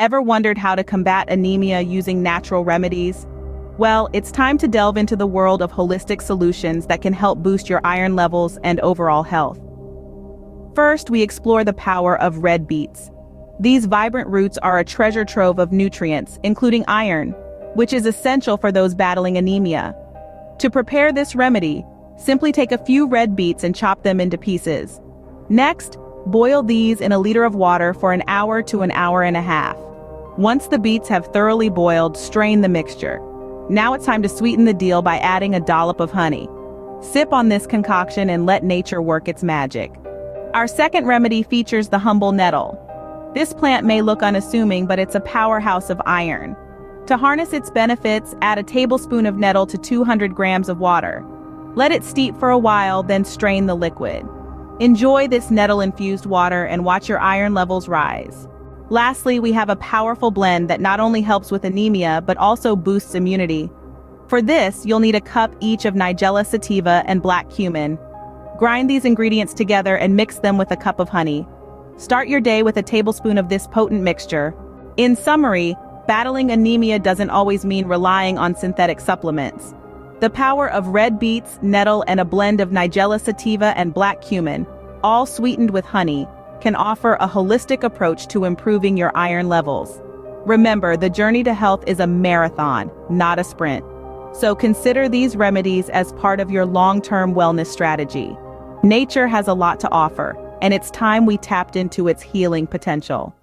Ever wondered how to combat anemia using natural remedies? Well, it's time to delve into the world of holistic solutions that can help boost your iron levels and overall health. First, we explore the power of red beets. These vibrant roots are a treasure trove of nutrients, including iron, which is essential for those battling anemia. To prepare this remedy, simply take a few red beets and chop them into pieces. Next, boil these in a liter of water for an hour to an hour and a half. Once the beets have thoroughly boiled, strain the mixture. Now it's time to sweeten the deal by adding a dollop of honey. Sip on this concoction and let nature work its magic. Our second remedy features the humble nettle. This plant may look unassuming, but it's a powerhouse of iron. To harness its benefits, add a tablespoon of nettle to 200 grams of water. Let it steep for a while, then strain the liquid. Enjoy this nettle-infused water and watch your iron levels rise. Lastly, we have a powerful blend that not only helps with anemia, but also boosts immunity. For this, you'll need a cup each of Nigella sativa and black cumin. Grind these ingredients together and mix them with a cup of honey. Start your day with a tablespoon of this potent mixture. In summary, battling anemia doesn't always mean relying on synthetic supplements. The power of red beets, nettle, and a blend of Nigella sativa and black cumin, all sweetened with honey, can offer a holistic approach to improving your iron levels. Remember, the journey to health is a marathon, not a sprint. So consider these remedies as part of your long-term wellness strategy. Nature has a lot to offer, and it's time we tapped into its healing potential.